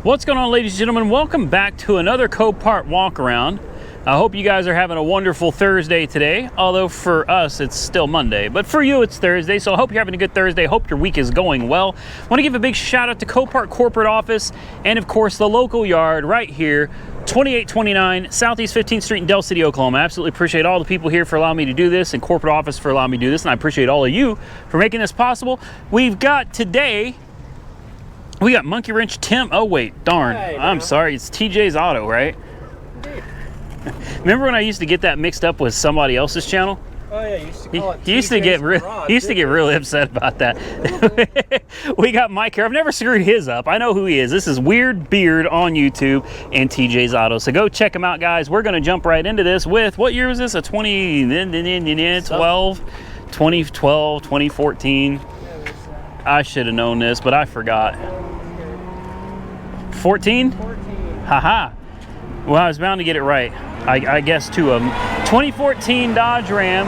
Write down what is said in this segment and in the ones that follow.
What's going on, ladies and gentlemen? Welcome back to another Copart walk around. I hope you guys are having a wonderful Thursday today, although for us it's still Monday, but for you it's Thursday, so I hope you're having a good Thursday. Hope your week is going well. I want to give a big shout out to Copart corporate office and of course the local yard right here, 2829 Southeast 15th Street in Del City, Oklahoma. I absolutely appreciate all the people here for allowing me to do this, and corporate office for allowing me to do this, and I appreciate all of you for making this possible. We've got today, we got Monkey Wrench Tim. Oh wait, darn. Hey, I'm sorry, it's TJ's Auto, right? Indeed. Remember when I used to get that mixed up with somebody else's channel? Oh yeah, you used to call it TJ's used to get really upset about that. We got Mike here. I've never screwed his up. I know who he is. This is Weird Beard on YouTube and TJ's Auto. So go check him out, guys. We're gonna jump right into this with, what year was this? A 2012, 2014. I should have known this, but I forgot. 14? 14. Haha. Well, I was bound to get it right. I guess two of them. 2014 Dodge Ram.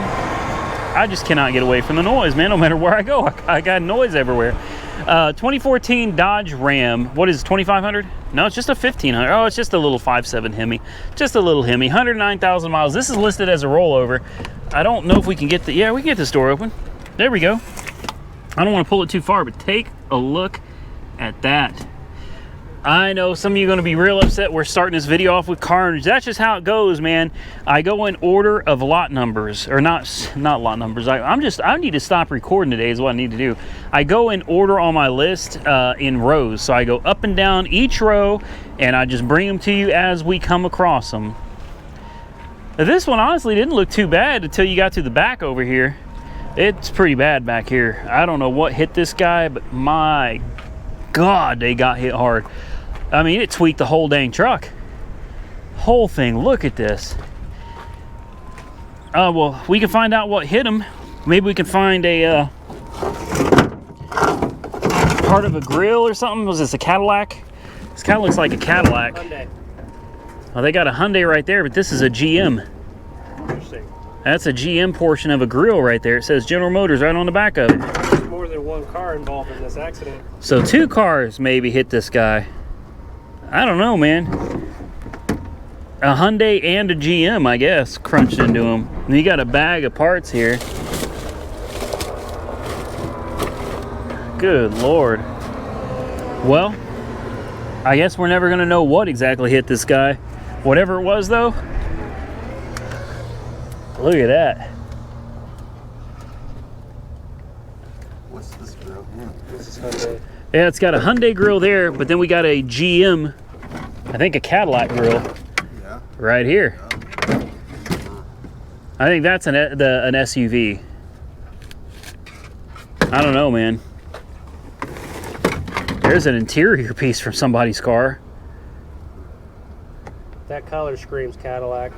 I just cannot get away from the noise, man. No matter where I go, I got noise everywhere. 2014 Dodge Ram. What is it, 2500? No, it's just a 1500. Oh, it's just a little 5.7 Hemi. Just a little Hemi. 109,000 miles. This is listed as a rollover. I don't know if we can get the... Yeah, we can get this door open. There we go. I don't want to pull it too far, but take a look at that. I know some of you are going to be real upset we're starting this video off with Carnage. That's just how it goes, man. I go in order of lot numbers, or not lot numbers. I need to stop recording today is what I need to do. I go in order on my list in rows. So I go up and down each row, and I just bring them to you as we come across them. This one honestly didn't look too bad until you got to the back over here. It's pretty bad back here. I don't know what hit this guy, but my God, they got hit hard. I mean, it tweaked the whole dang truck. Whole thing, look at this. Well, we can find out what hit him. Maybe we can find a part of a grill or something. Was this a Cadillac? This kind of looks like a Cadillac. Hyundai. Well, they got a Hyundai right there, but this is a GM. Interesting. That's a GM portion of a grill right there. It says General Motors right on the back of it. There's more than one car involved in this accident. So two cars maybe hit this guy. I don't know, man. A Hyundai and a GM, I guess, crunched into him. And you got a bag of parts here. Good Lord. Well, I guess we're never going to know what exactly hit this guy. Whatever it was, though. Look at that. What's this grill here? This is Hyundai. Yeah, it's got a Hyundai grill there, but then we got a GM, I think a Cadillac grill, yeah, right here. Yeah. I think that's an SUV. I don't know, man. There's an interior piece from somebody's car. That color screams Cadillac.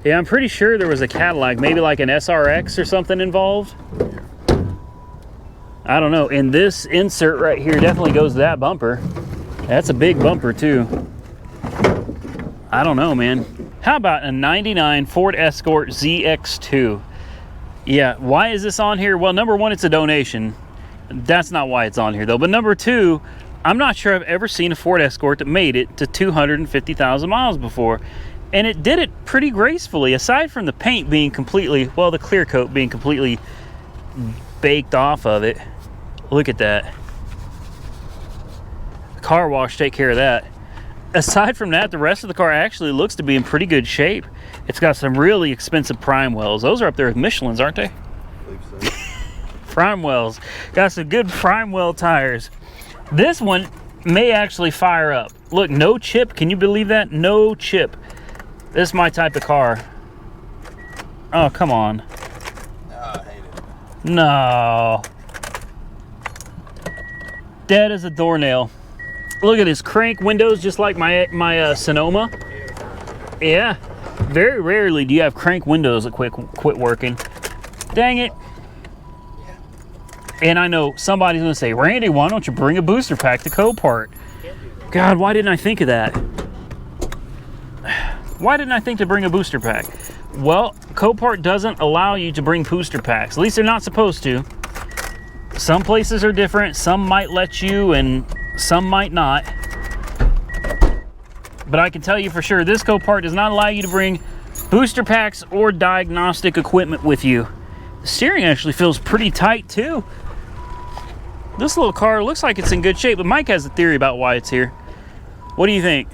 Yeah, I'm pretty sure there was a Cadillac, maybe like an SRX or something involved. I don't know. And this insert right here definitely goes to that bumper. That's a big bumper too. I don't know, man. How about a 99 Ford Escort ZX2? Yeah, why is this on here? Well, number one, it's a donation. That's not why it's on here though. But number two, I'm not sure I've ever seen a Ford Escort that made it to 250,000 miles before. And it did it pretty gracefully, aside from the paint being completely, well, the clear coat being completely baked off of it. Look at that. The car wash take care of that. Aside from that, the rest of the car actually looks to be in pretty good shape. It's got some really expensive prime wells. Those are up there with Michelin's, aren't they? I believe so. Prime wells. Got some good prime well tires. This one may actually fire up. Look, no chip. Can you believe that? No chip. This is my type of car. Oh, come on. No, I hate it. No. Dead as a doornail. Look at his crank windows, just like my Sonoma. Yeah. Very rarely do you have crank windows that quit working. Dang it. And I know somebody's going to say, Randy, why don't you bring a booster pack to Copart? God, why didn't I think of that? Why didn't I think to bring a booster pack? Well, Copart doesn't allow you to bring booster packs. At least they're not supposed to. Some places are different. Some might let you and some might not. But I can tell you for sure, this Copart does not allow you to bring booster packs or diagnostic equipment with you. The steering actually feels pretty tight too. This little car looks like it's in good shape, but Mike has a theory about why it's here. What do you think?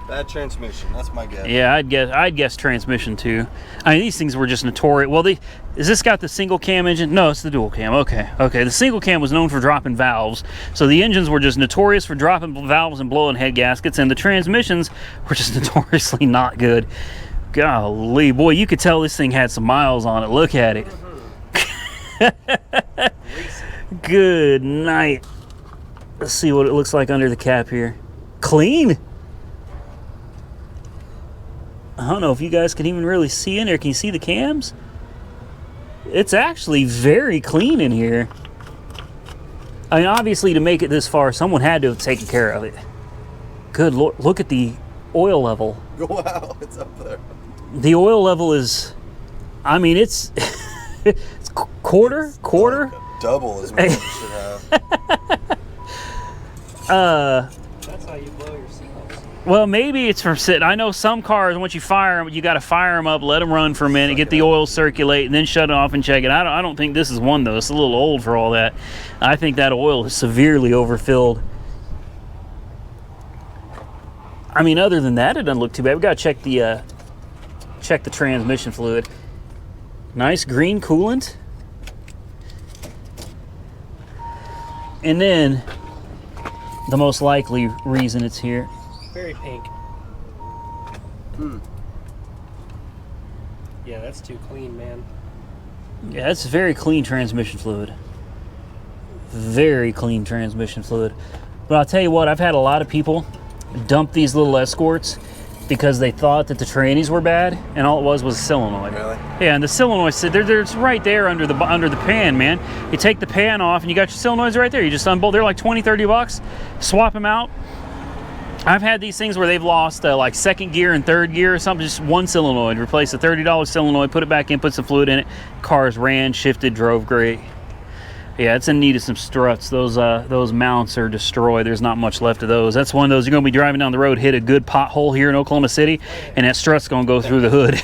Bad transmission. That's my guess. Yeah, I'd guess transmission too. I mean, these things were just notorious. Well, is this got the single cam engine? No, it's the dual cam. Okay. The single cam was known for dropping valves, so the engines were just notorious for dropping valves and blowing head gaskets, and the transmissions were just notoriously not good. Golly, boy, you could tell this thing had some miles on it. Look at it. Good night. Let's see what it looks like under the cap here. Clean. I don't know if you guys can even really see in there. Can you see the cams? It's actually very clean in here. I mean, obviously, to make it this far, someone had to have taken care of it. Good Lord, look at the oil level. Wow, it's up there. The oil level is, I mean, it's, it's quarter. Like double is what you should have. That's how you blow your seatbelts. Well, maybe it's from sitting. I know some cars, once you fire them, you got to fire them up, let them run for a minute, get the oil circulate, and then shut it off and check it. I don't think this is one, though. It's a little old for all that. I think that oil is severely overfilled. I mean, other than that, it doesn't look too bad. We got to check the transmission fluid. Nice green coolant. And then the most likely reason it's here. Very pink. Yeah, that's too clean, man. Yeah, it's very clean transmission fluid. Very clean transmission fluid. But I'll tell you what, I've had a lot of people dump these little Escorts because they thought that the trannies were bad, and all it was a solenoid. Really? Yeah, and the solenoid, it's right there under the pan, man. You take the pan off, and you got your solenoids right there. You just unbolt. They're like 20, 30 bucks. Swap them out. I've had these things where they've lost like second gear and third gear or something, just one solenoid. Replace a $30 solenoid, put it back in, put some fluid in it. Cars ran, shifted, drove great. Yeah, it's in need of some struts. Those mounts are destroyed. There's not much left of those. That's one of those you're going to be driving down the road, hit a good pothole here in Oklahoma City, and that strut's going to go through the hood.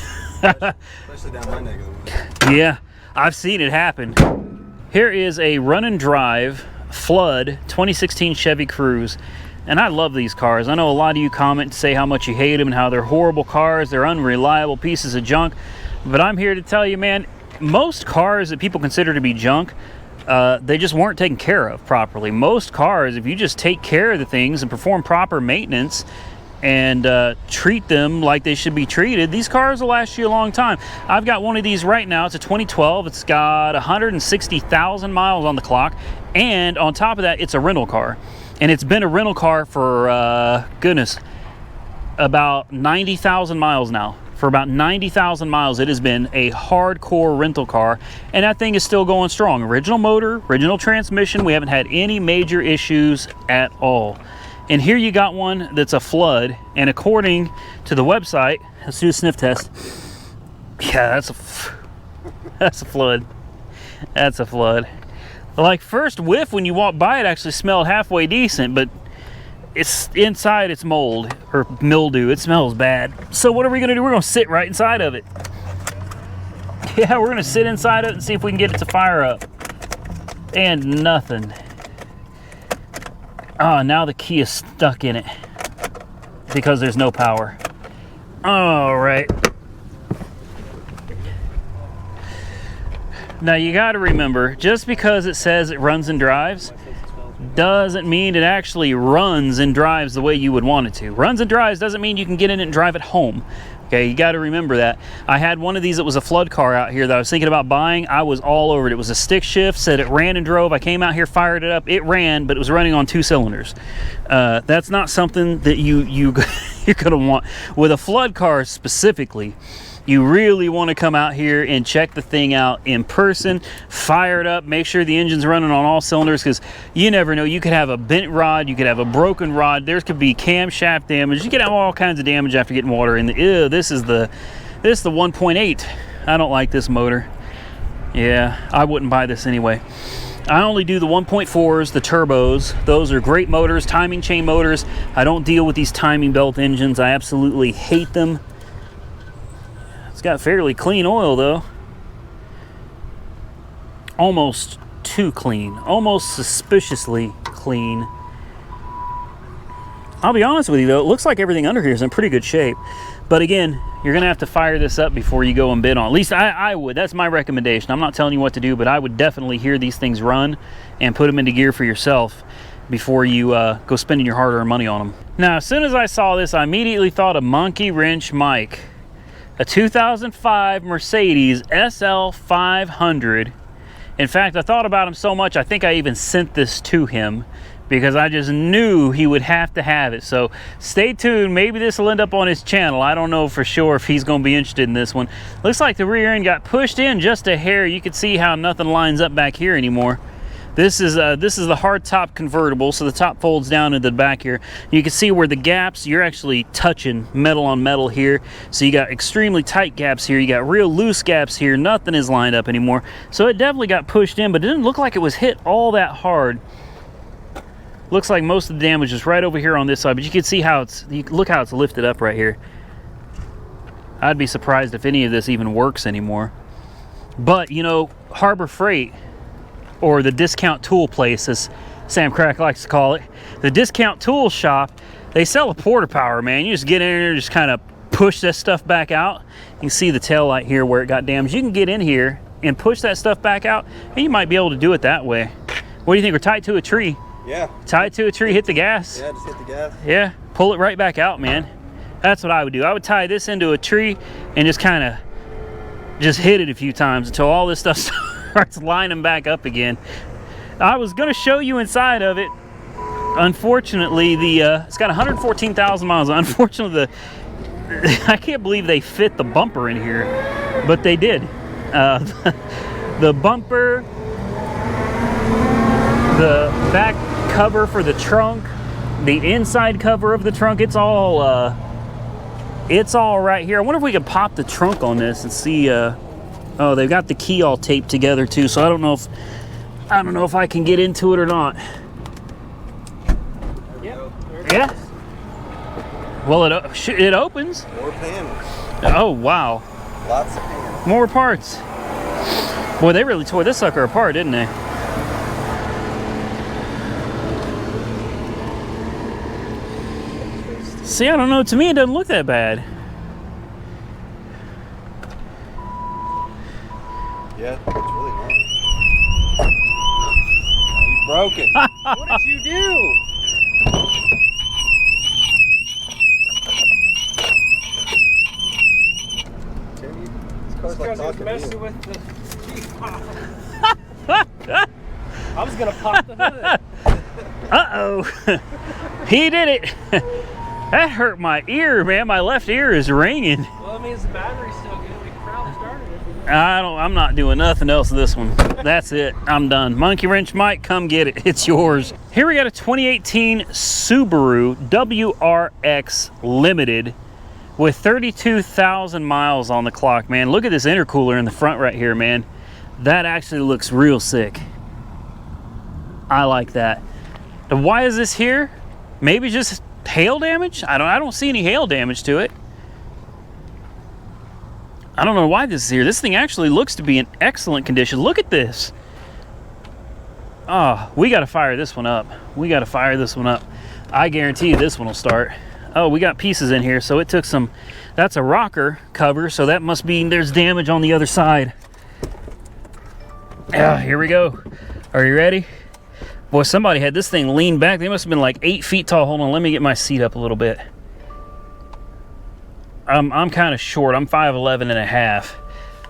Especially down my neck of the woods. Yeah, I've seen it happen. Here is a run and drive Flood 2016 Chevy Cruze. And I love these cars. I know a lot of you comment and say how much you hate them and how they're horrible cars, they're unreliable pieces of junk. But I'm here to tell you, man, most cars that people consider to be junk, they just weren't taken care of properly. Most cars, if you just take care of the things and perform proper maintenance and treat them like they should be treated, these cars will last you a long time. I've got one of these right now. It's a 2012. It's got 160,000 miles on the clock. And on top of that, it's a rental car. And it's been a rental car for, goodness, about 90,000 miles now. For about 90,000 miles, it has been a hardcore rental car, and that thing is still going strong. Original motor, original transmission. We haven't had any major issues at all. And here you got one that's a Flood, and according to the website, let's do a sniff test. Yeah, that's a Flood. That's a Flood. Like, first whiff when you walk by, it actually smelled halfway decent, but it's inside, it's mold or mildew. It smells bad. So what are we gonna do? We're gonna sit right inside of it. Yeah, we're gonna sit inside of it and see if we can get it to fire up. And nothing. Oh, now the key is stuck in it because there's no power. All right. Now you got to remember, just because it says it runs and drives doesn't mean it actually runs and drives the way you would want it to. Runs and drives doesn't mean you can get in it and drive it home. Okay, you got to remember that. I had one of these that was a Flood car out here that I was thinking about buying. I was all over it. It was a stick shift, said it ran and drove. I came out here, fired it up. It ran, but it was running on 2 cylinders. That's not something that you're gonna want. With a Flood car specifically, you really want to come out here and check the thing out in person, fire it up, make sure the engine's running on all cylinders, because you never know. You could have a bent rod, you could have a broken rod, there could be camshaft damage, you could have all kinds of damage after getting water in the, ew, this is the 1.8. I don't like this motor. Yeah, I wouldn't buy this anyway. I only do the 1.4s, the turbos. Those are great motors, timing chain motors. I don't deal with these timing belt engines. I absolutely hate them. It's got fairly clean oil though. Almost too clean, almost suspiciously clean. I'll be honest with you though, it looks like everything under here is in pretty good shape. But again, you're gonna have to fire this up before you go and bid on. At least I would. That's my recommendation. I'm not telling you what to do, but I would definitely hear these things run and put them into gear for yourself before you go spending your hard-earned money on them. Now, as soon as I saw this, I immediately thought of Monkey Wrench Mike, a 2005 Mercedes SL500. In fact, I thought about him so much, I think I even sent this to him because I just knew he would have to have it. So stay tuned. Maybe this will end up on his channel. I don't know for sure if he's going to be interested in this one. Looks like the rear end got pushed in just a hair. You can see how nothing lines up back here anymore. This is the hard top convertible, so the top folds down into the back here. You can see where the gaps, you're actually touching metal on metal here. So you got extremely tight gaps here. You got real loose gaps here. Nothing is lined up anymore. So it definitely got pushed in, but it didn't look like it was hit all that hard. Looks like most of the damage is right over here on this side, but you can see how look how it's lifted up right here. I'd be surprised if any of this even works anymore. But, you know, Harbor Freight, or the discount tool place, as Sam Crack likes to call it, the discount tool shop, they sell a porta power, man. You just get in there and just kind of push that stuff back out. You can see the tail light here where it got damaged. You can get in here and push that stuff back out, and you might be able to do it that way. What do you think? We're tied to a tree. Yeah. Tie it to a tree, hit the gas. Yeah, just hit the gas. Yeah, pull it right back out, man. That's what I would do. I would tie this into a tree and just kind of just hit it a few times until all this stuff starts lining back up again. I was going to show you inside of it. Unfortunately, it's got 114,000 miles. Unfortunately, I can't believe they fit the bumper in here, but they did. The bumper, the back cover for the trunk, the inside cover of the trunk, it's all right here. I wonder if we could pop the trunk on this and see. Oh, they've got the key all taped together too, so I don't know if I can get into it or not. Yeah. Well, it opens. More panels. Oh wow. Lots of panels. More parts. Boy, they really tore this sucker apart, didn't they? See, I don't know. To me, it doesn't look that bad. Yeah, it's really not. Oh, you broke it. What did you do? This car's like talking to you. With the I was gonna pop the hood. Uh-oh. He did it. That hurt my ear, man. My left ear is ringing. Well, it means the battery's still good. We can probably start it. I'm not doing nothing else with this one. That's it. I'm done. Monkey Wrench Mike, come get it. It's yours. Here we got a 2018 Subaru WRX Limited with 32,000 miles on the clock, man. Look at this intercooler in the front right here, man. That actually looks real sick. I like that. And why is this here? Maybe just hail damage? I don't see any hail damage to it. I don't know why this is here. This thing actually looks to be in excellent condition. Look at this. Oh, we got to fire this one up. We got to fire this one up. I guarantee you this one will start. Oh, we got pieces in here. So it took some, that's a rocker cover. So that must mean there's damage on the other side. Here we go. Are you ready? Boy, somebody had this thing leaned back. They must have been like 8 feet tall. Hold on, let me get my seat up a little bit. I'm kind of short. I'm 5'11" and a half.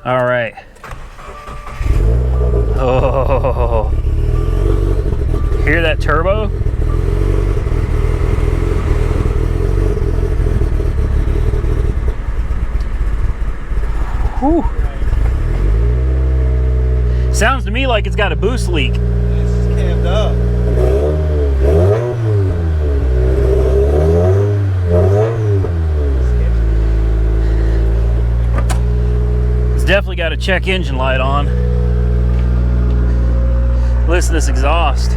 All right. Oh, hear that turbo? Whew. Sounds to me like it's got a boost leak. It's cammed up. It's definitely got a check engine light on. Listen to this exhaust.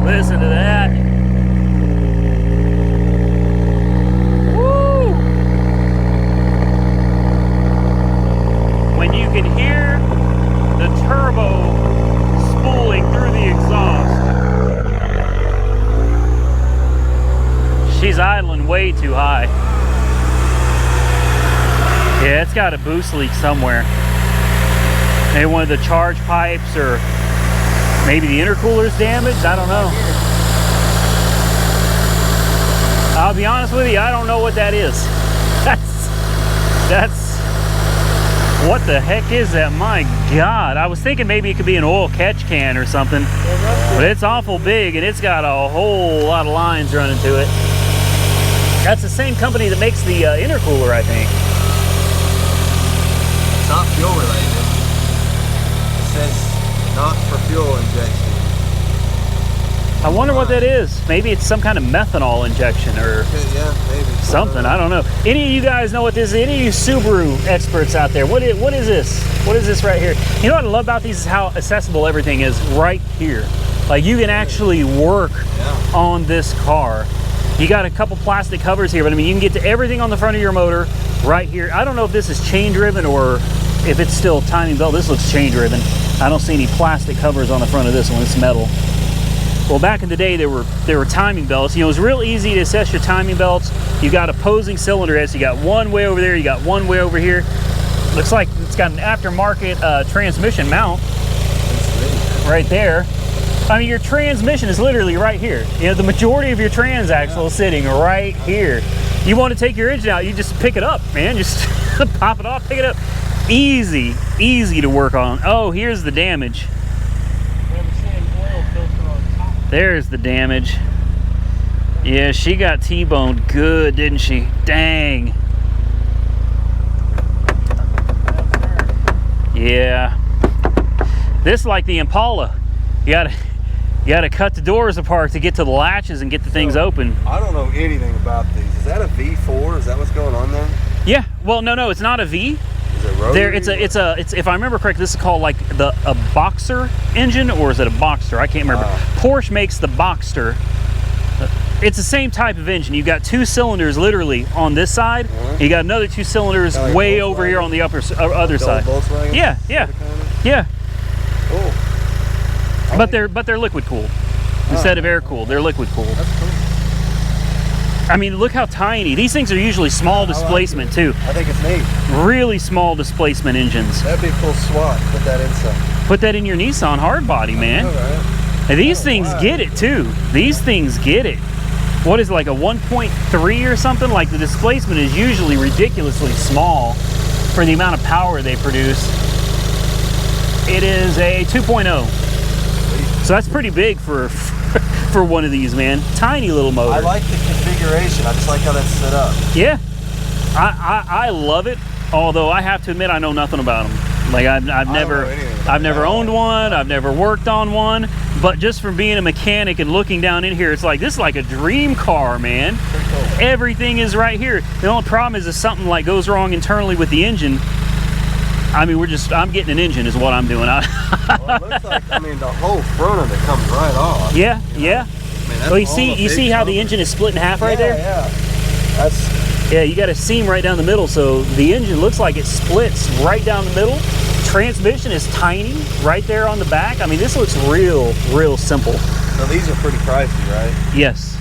Listen to that. Woo! When you can hear the turbo spooling through the exhaust. She's idling way too high. Yeah, it's got a boost leak somewhere. Maybe one of the charge pipes, or maybe the intercooler's damaged. I don't know. I'll be honest with you, I don't know what that is. That's what the heck is that? My God. I was thinking maybe it could be an oil catch can or something. But it's awful big, and it's got a whole lot of lines running to it. That's the same company that makes the intercooler, I think. It's not fuel related. It says not for fuel injection. I wonder what that is. Maybe it's some kind of methanol injection or Yeah, maybe. something. I don't know. Any of you guys know what this is? Any of you Subaru experts out there? What is this? What is this right here? You know what I love about these is how accessible everything is right here. Like you can actually work on this car. You got a couple plastic covers here, but I mean, you can get to everything on the front of your motor right here. I don't know if this is chain driven or if it's still timing belt. This looks chain driven. I don't see any plastic covers on the front of this one. It's metal. Well, back in the day, there were timing belts. You know, it was real easy to assess your timing belts. You got opposing cylinder heads. You got one way over there. You got one way over here. Looks like it's got an aftermarket transmission mount right there. I mean, your transmission is literally right here. You know, the majority of your transaxle is sitting right here. You want to take your engine out, you just pick it up, man. Just pop it off, pick it up. Easy, easy to work on. Oh, here's the damage. There's the damage. Yeah, she got T-boned good, didn't she? Dang. Yeah. This is like the Impala. You gotta cut the doors apart to get to the latches and get the things open. I don't know anything about these. Is that a V4? Is that what's going on there? Yeah. Well, no, it's not a V. Is it rotary? It's if I remember correctly, this is called like a Boxer engine, or is it a Boxster? I can't remember. Porsche makes the Boxster. It's the same type of engine. You've got two cylinders literally on this side. You got another two cylinders like way Volkswagen? over here on the other side. Volkswagen? Yeah. Yeah. Cool. But they're liquid cooled instead of air cooled. They're liquid cooled. That's cool. I mean, look how tiny. These things are usually small displacement too. I think it's neat. Really small displacement engines. That'd be a cool swap. Put that inside. Put that in your Nissan hardbody, man. All right. And these things get it too. These things get it. What is it, like a 1.3 or something? Like the displacement is usually ridiculously small for the amount of power they produce. It is a 2.0. So that's pretty big for one of these, man. Tiny little motor. I like the configuration. I just like how that's set up. Yeah, I love it. Although I have to admit, I know nothing about them. Like I've never owned one. I've never worked on one. But just from being a mechanic and looking down in here, it's like this is like a dream car, man. Pretty cool. Everything is right here. The only problem is if something like goes wrong internally with the engine. I mean, I'm getting an engine is what I'm doing. Well, it looks like, I mean, the whole front of it comes right off. Yeah. I mean, Well, you see how the engine is split in half right there? Yeah. Yeah, you got a seam right down the middle, so the engine looks like it splits right down the middle. Transmission is tiny right there on the back. I mean, this looks real simple. So these are pretty pricey, right? Yes.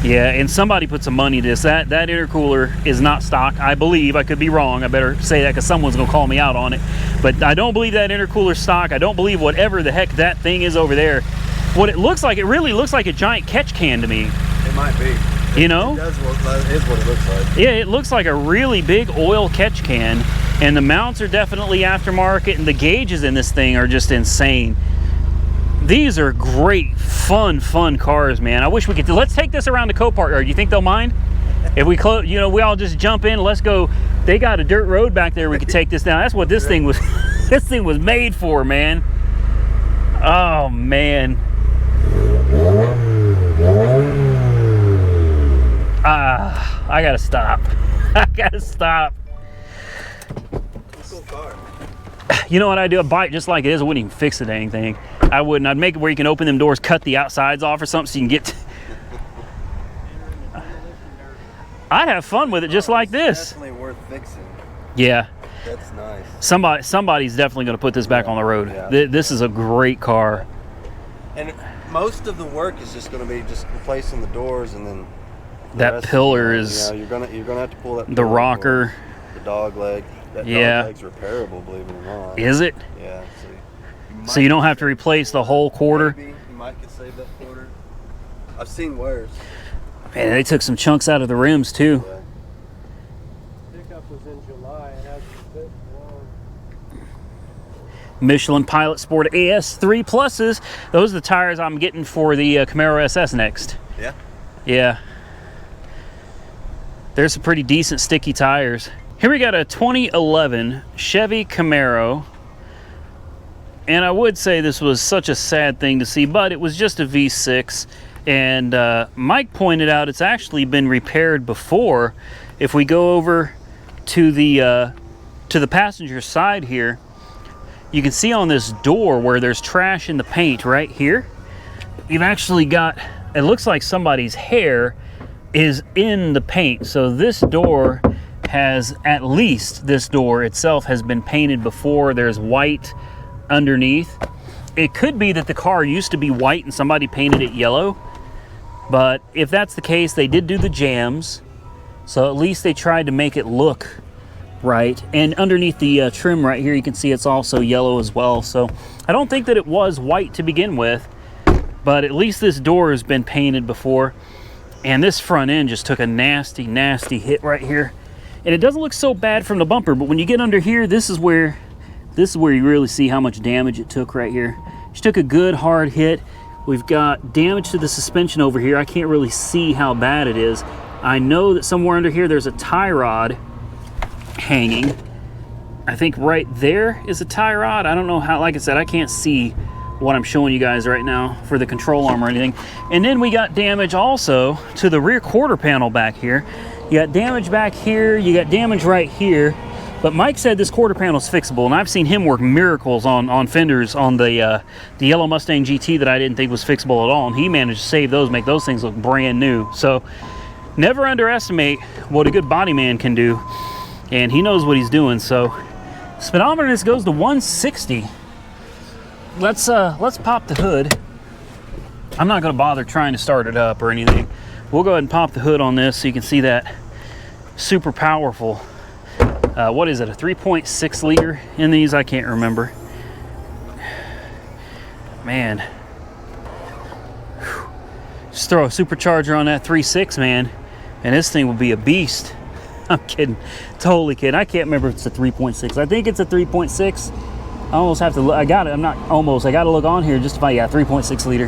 Yeah, and somebody put some money into this. That intercooler is not stock, I believe. I could be wrong. I better say that because someone's going to call me out on it. But I don't believe that intercooler's stock. I don't believe whatever the heck that thing is over there. What it looks like, it really looks like a giant catch can to me. It might be. You know? It is what it looks like. Yeah, it looks like a really big oil catch can. And the mounts are definitely aftermarket, and the gauges in this thing are just insane. These are great, fun cars, man. I wish we could. Let's take this around the Copart yard. You think they'll mind? If we close, you know, we all just jump in. Let's go. They got a dirt road back there. We could take this down. That's what this thing was. This thing was made for, man. Oh man. I gotta stop. I gotta stop. Cool car. You know what I'd do? I'd buy it just like it is. I wouldn't even fix it or anything. I wouldn't. I'd make it where you can open them doors, cut the outsides off or something so you can get... I'd have fun with it just like this. Definitely worth fixing. Yeah. That's nice. Somebody's definitely going to put this back on the road. Yeah. This is a great car. And most of the work is just going to be just replacing the doors, and then That pillar is... Yeah, you're gonna have to pull that. The rocker. The dog leg. That yeah. dog leg's repairable, believe it or not. Is it? Yeah. So you don't have to replace the whole quarter? Maybe you might could save that quarter. I've seen worse. Man, they took some chunks out of the rims too. Yeah. Pickup was in July. It hasn't fit long. Michelin Pilot Sport AS3 Pluses. Those are the tires I'm getting for the Camaro SS next. Yeah. Yeah. There's some pretty decent sticky tires. Here we got a 2011 Chevy Camaro. And I would say this was such a sad thing to see, but it was just a V6. And Mike pointed out it's actually been repaired before. If we go over to the passenger side here, you can see on this door where there's trash in the paint right here. You've actually got, it looks like somebody's hair is in the paint. So this door has, at least this door itself has been painted before. There's white underneath. It could be that the car used to be white and somebody painted it yellow. But if that's the case, they did do the jams. So at least they tried to make it look right. And underneath the trim right here, you can see it's also yellow as well. So I don't think that it was white to begin with, but at least this door has been painted before. And this front end just took a nasty, nasty hit right here. And it doesn't look so bad from the bumper, but when you get under here, this is where you really see how much damage it took right here. She took a good hard hit. We've got damage to the suspension over here. I can't really see how bad it is. I know that somewhere under here there's a tie rod hanging. I think right there is a tie rod. I don't know how, like I said, I can't see what I'm showing you guys right now for the control arm or anything. And then we got damage also to the rear quarter panel back here. You got damage back here, you got damage right here. But Mike said this quarter panel is fixable, and I've seen him work miracles on fenders on the yellow Mustang GT that I didn't think was fixable at all, and he managed to save those, make those things look brand new. So never underestimate what a good body man can do, and he knows what he's doing. So speedometer goes to 160. Let's pop the hood. I'm not going to bother trying to start it up or anything. We'll go ahead and pop the hood on this so you can see that super powerful. What is it, a 3.6 liter in these? I can't remember. Man. Whew. Just throw a supercharger on that 3.6, man, and this thing will be a beast. I'm kidding. Totally kidding. I can't remember if it's a 3.6. I think it's a 3.6. I almost have to look. I got it. I'm not almost. I got to look on here just to find, yeah, 3.6 liter.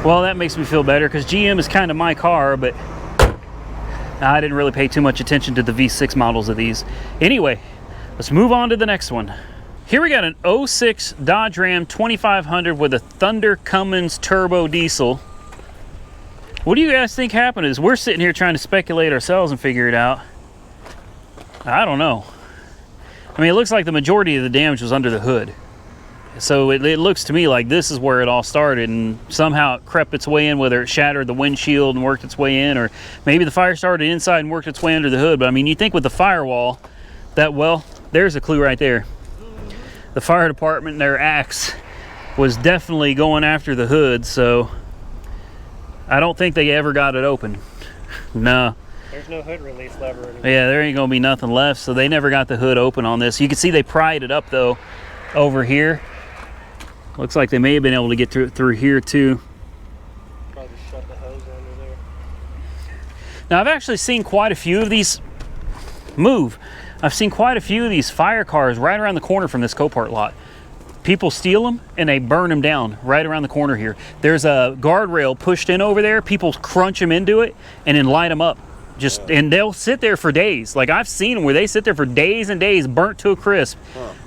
Well, that makes me feel better because GM is kind of my car, but I didn't really pay too much attention to the V6 models of these. Anyway, let's move on to the next one. Here we got an 06 Dodge Ram 2500 with a Thunder Cummins turbo diesel. What do you guys think happened? Is we're sitting here trying to speculate ourselves and figure it out. I don't know. I mean, it looks like the majority of the damage was under the hood. So it looks to me like this is where it all started, and somehow it crept its way in, whether it shattered the windshield and worked its way in, or maybe the fire started inside and worked its way under the hood. But I mean, you think with the firewall, that, well, there's a clue right there. The fire department, their axe was definitely going after the hood, so I don't think they ever got it open. No. There's no hood release lever anymore. Yeah, there ain't gonna be nothing left, so they never got the hood open on this. You can see they pried it up though over here. Looks like they may have been able to get through here too. Probably shut the hose under there. Now I've actually seen quite a few of these I've seen quite a few of these fire cars right around the corner from this Copart lot. People steal them and they burn them down right around the corner here. There's a guardrail pushed in over there. People crunch them into it and then light them up. And they'll sit there for days. Like I've seen them where they sit there for days and days, burnt to a crisp,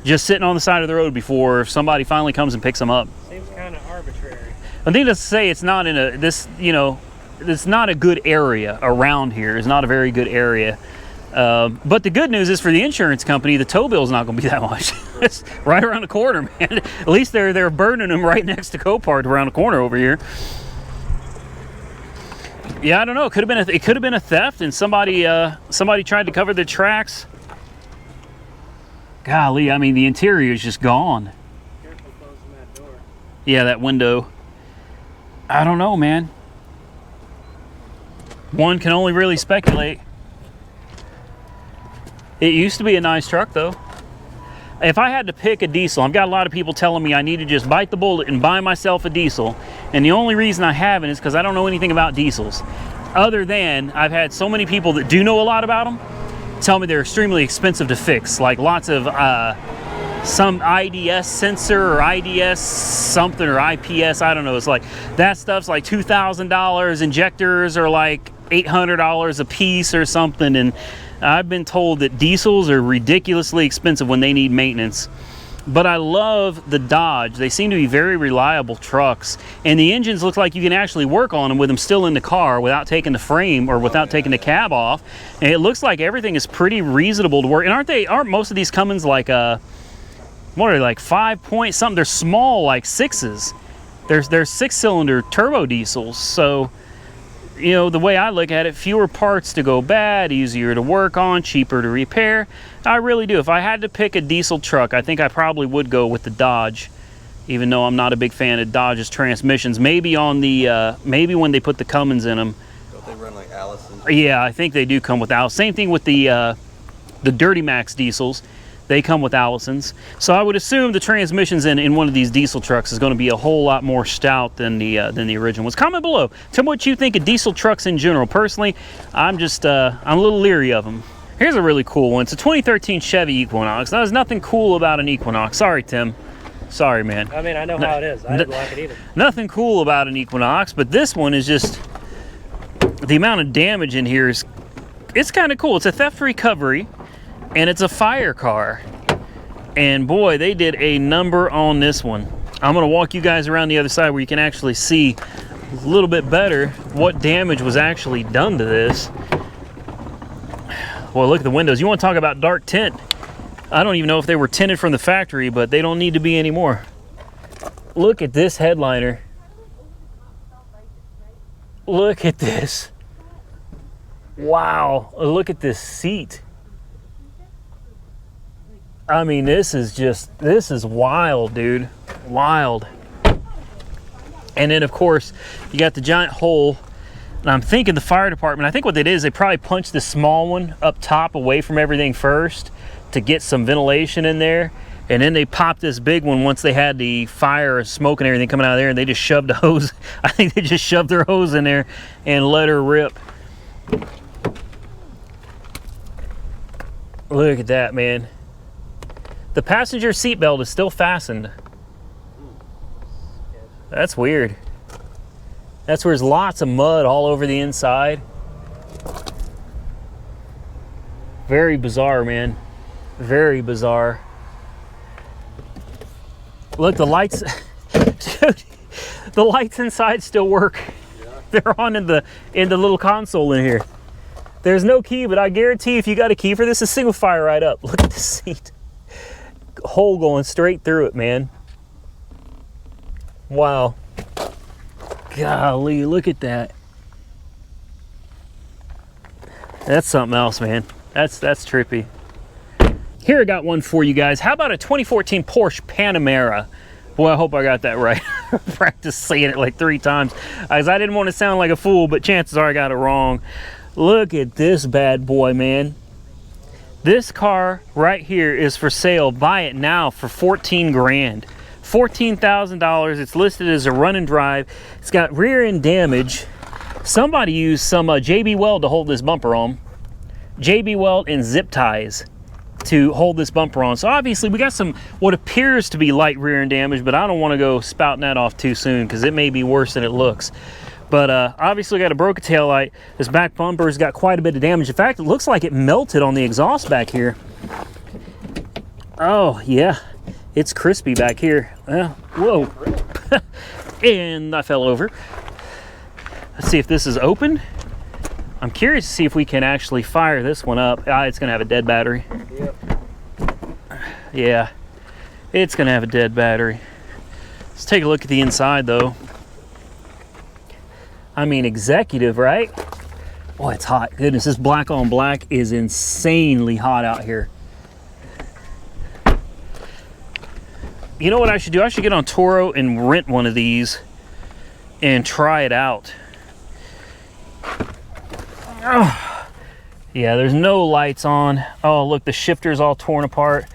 just sitting on the side of the road before somebody finally comes and picks them up. Seems kind of arbitrary. I think to say it's not in it's not a good area around here. It's not a very good area. But the good news is for the insurance company, the tow bill is not going to be that much. It's right around the corner, man. At least they're burning them right next to Copart around the corner over here. Yeah, I don't know. It could have been a theft, and somebody tried to cover the tracks. Golly, I mean, the interior is just gone. Careful closing that door. Yeah, that window. I don't know, man. One can only really speculate. It used to be a nice truck, though. If I had to pick a diesel, I've got a lot of people telling me I need to just bite the bullet and buy myself a diesel. And the only reason I haven't is because I don't know anything about diesels. Other than I've had so many people that do know a lot about them tell me they're extremely expensive to fix. Like lots of some IDS sensor or IDS something or IPS, I don't know. It's like that stuff's like $2,000. Injectors are like $800 a piece or something. And I've been told that diesels are ridiculously expensive when they need maintenance. But I love the Dodge. They seem to be very reliable trucks. And the engines look like you can actually work on them with them still in the car without taking the frame or without taking the cab off. And it looks like everything is pretty reasonable to work. And aren't most of these Cummins like what are they, like 5 point something? They're small, like 6s. They're 6-cylinder turbo diesels. So, you know, the way I look at it, fewer parts to go bad, easier to work on, cheaper to repair. I really do. If I had to pick a diesel truck, I think I probably would go with the Dodge, even though I'm not a big fan of Dodge's transmissions. Maybe on the maybe when they put the Cummins in them. Don't they run like Allison? Yeah, I think they do come with Allison. Same thing with the Dirty Max diesels. They come with Allisons. So I would assume the transmissions in one of these diesel trucks is going to be a whole lot more stout than the original ones. Comment below. Tell me what you think of diesel trucks in general. Personally, I'm a little leery of them. Here's a really cool one. It's a 2013 Chevy Equinox. Now, there's nothing cool about an Equinox. Sorry, Tim. Sorry, man. I mean, I know how it is. I didn't like it either. Nothing cool about an Equinox, but this one is just, the amount of damage in here is, it's kind of cool. It's a theft recovery, and it's a fire car. And boy, they did a number on this one. I'm gonna walk you guys around the other side where you can actually see a little bit better what damage was actually done to this. Well, look at the windows. You want to talk about dark tint? I don't even know if they were tinted from the factory, but they don't need to be anymore. Look at this headliner. Look at this. Wow, look at this seat. I mean, this is wild, dude. Wild. And then, of course, you got the giant hole. And I'm thinking the fire department, I think what they did is they probably punched this small one up top away from everything first to get some ventilation in there. And then they popped this big one once they had the fire and smoke and everything coming out of there, and they just shoved a hose. I think they just shoved their hose in there and let her rip. Look at that, man. The passenger seatbelt is still fastened. That's weird. That's where there's lots of mud all over the inside. Very bizarre, man. Very bizarre. Look, the lights, dude, the lights inside still work. Yeah. They're on in the little console in here. There's no key, but I guarantee if you got a key for this, this thing will fire right up. Look at the seat. Hole going straight through it, man. Wow. Golly, look at that. That's something else, man. That's trippy. Here I got one for you guys. How about a 2014 Porsche Panamera? Boy, I hope I got that right. Practice saying it like 3 times. As I didn't want to sound like a fool, but chances are I got it wrong. Look at this bad boy, man. This car right here is for sale. Buy it now for 14 grand. $14,000. It's listed as a run and drive. It's got rear end damage. Somebody used some JB Weld to hold this bumper on. JB Weld and zip ties to hold this bumper on. So obviously we got some what appears to be light rear end damage, but I don't want to go spouting that off too soon because it may be worse than it looks. But obviously got a broken taillight. This back bumper's got quite a bit of damage. In fact, it looks like it melted on the exhaust back here. Oh yeah, it's crispy back here. Whoa. And I fell over. Let's see if this is open. I'm curious to see if we can actually fire this one up. It's gonna have a dead battery. Yep. Yeah, it's gonna have a dead battery. Let's take a look at the inside though. I mean, executive, right? Boy, it's hot. Goodness, this black on black is insanely hot out here. You know what I should do? I should get on Turo and rent one of these and try it out. Oh, yeah, there's no lights on. Oh, look, the shifter's all torn apart.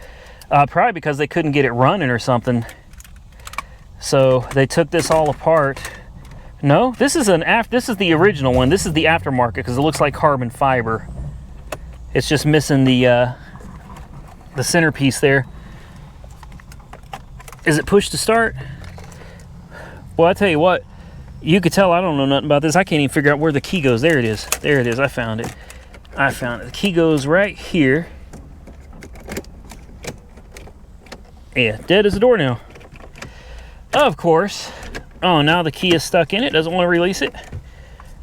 Probably because they couldn't get it running or something. So they took this all apart. No, this is the original one. This is the aftermarket because it looks like carbon fiber. It's just missing the centerpiece there. Is it push to start? Well, I tell you what, you could tell I don't know nothing about this. I can't even figure out where the key goes. There it is. There it is. I found it. I found it. The key goes right here. Yeah, dead as a doornail. Of course. Oh, now the key is stuck in it. Doesn't want to release it.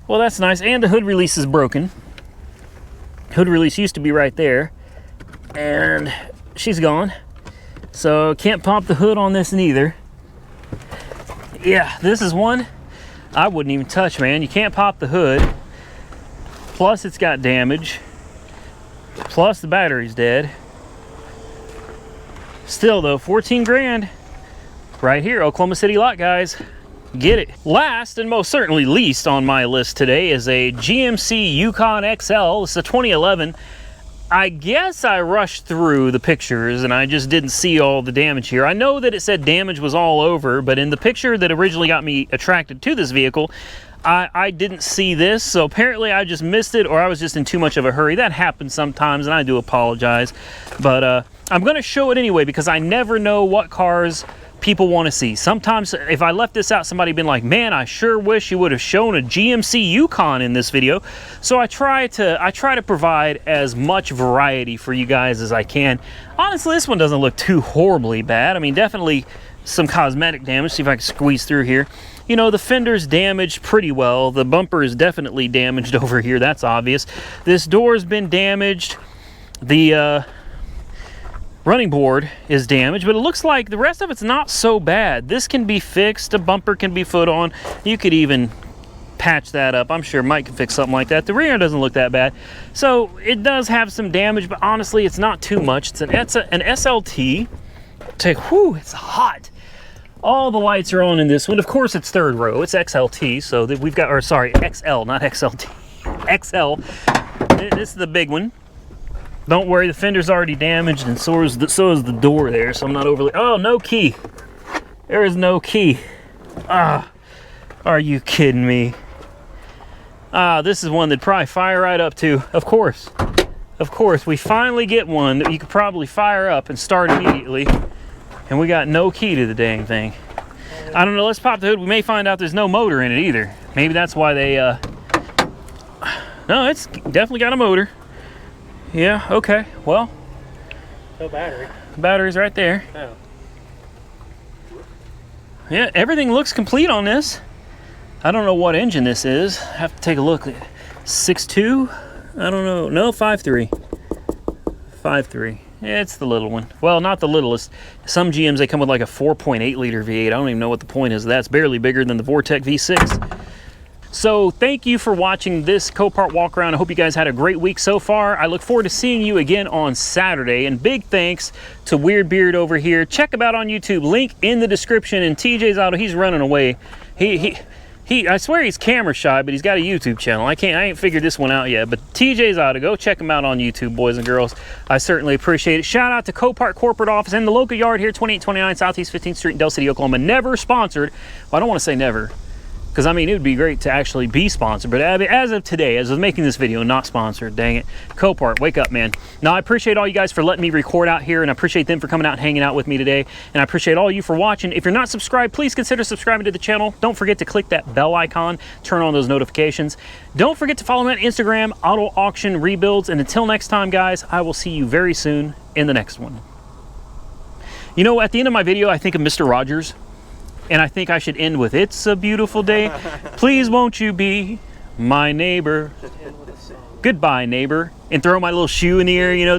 Well, that's nice. And the hood release is broken. Hood release used to be right there. And she's gone. So can't pop the hood on this neither. Yeah, this is one I wouldn't even touch, man. You can't pop the hood. Plus it's got damage. Plus the battery's dead. Still though, 14 grand. Right here, Oklahoma City lot, guys. Get it. Last and most certainly least on my list today is a GMC Yukon XL. It's a 2011. I guess I rushed through the pictures and I just didn't see all the damage here. I know that it said damage was all over, but in the picture that originally got me attracted to this vehicle, I didn't see this. So apparently I just missed it, or I was just in too much of a hurry. That happens sometimes and I do apologize. But I'm going to show it anyway because I never know what cars people want to see. Sometimes if I left this out, somebody been like, man, I sure wish you would have shown a GMC Yukon in this video. So I try to provide as much variety for you guys as I can. Honestly, this one doesn't look too horribly bad. I mean, definitely some cosmetic damage. See if I can squeeze through here. You know, the fender's damaged pretty well. The bumper is definitely damaged over here. That's obvious. This door's been damaged. The running board is damaged, but it looks like the rest of it's not so bad. This can be fixed. A bumper can be put on. You could even patch that up. I'm sure Mike can fix something like that. The rear doesn't look that bad. So it does have some damage, but honestly, it's not too much. It's an SLT. Whew, it's hot. All the lights are on in this one. Of course, it's third row. It's XLT, so that we've got, or sorry, XL, not XLT. XL. This is the big one. Don't worry, the fender's already damaged, and so is the door there, so I'm not overly... Oh, no key. There is no key. Ah, are you kidding me? Ah, this is one that'd probably fire right up to. Of course. Of course, we finally get one that you could probably fire up and start immediately, and we got no key to the dang thing. I don't know, let's pop the hood. We may find out there's no motor in it either. Maybe that's why they... No, it's definitely got a motor. Yeah, okay, well. No battery. Battery's right there. Oh. Yeah, everything looks complete on this. I don't know what engine this is. I have to take a look. 6.2? I don't know. No, 5.3. 5.3. Yeah, it's the little one. Well, not the littlest. Some GMs, they come with like a 4.8 liter V8. I don't even know what the point is. That's barely bigger than the Vortec V6. So thank you for watching this Copart walk around. I hope you guys had a great week so far. I look forward to seeing you again on Saturday. And big thanks to Weird Beard over here. Check him out on YouTube. Link in the description. And TJ's Auto, he's running away. I swear he's camera shy, but he's got a YouTube channel. I ain't figured this one out yet. But TJ's Auto, go check him out on YouTube, boys and girls. I certainly appreciate it. Shout out to Copart Corporate Office and the local yard here, 2829 Southeast 15th Street in Del City, Oklahoma. Never sponsored. Well, I don't want to say never, because I mean, it would be great to actually be sponsored, but as of today, as of making this video, not sponsored. Dang it. Copart, wake up, man. Now, I appreciate all you guys for letting me record out here, and I appreciate them for coming out and hanging out with me today, and I appreciate all you for watching. If you're not subscribed, please consider subscribing to the channel. Don't forget to click that bell icon, turn on those notifications. Don't forget to follow me on Instagram, Auto Auction Rebuilds, and until next time, guys, I will see you very soon in the next one. You know, at the end of my video, I think of Mr. Rogers. And I think I should end with, it's a beautiful day. Please won't you be my neighbor? goodbye, neighbor, and throw my little shoe in the air, you know,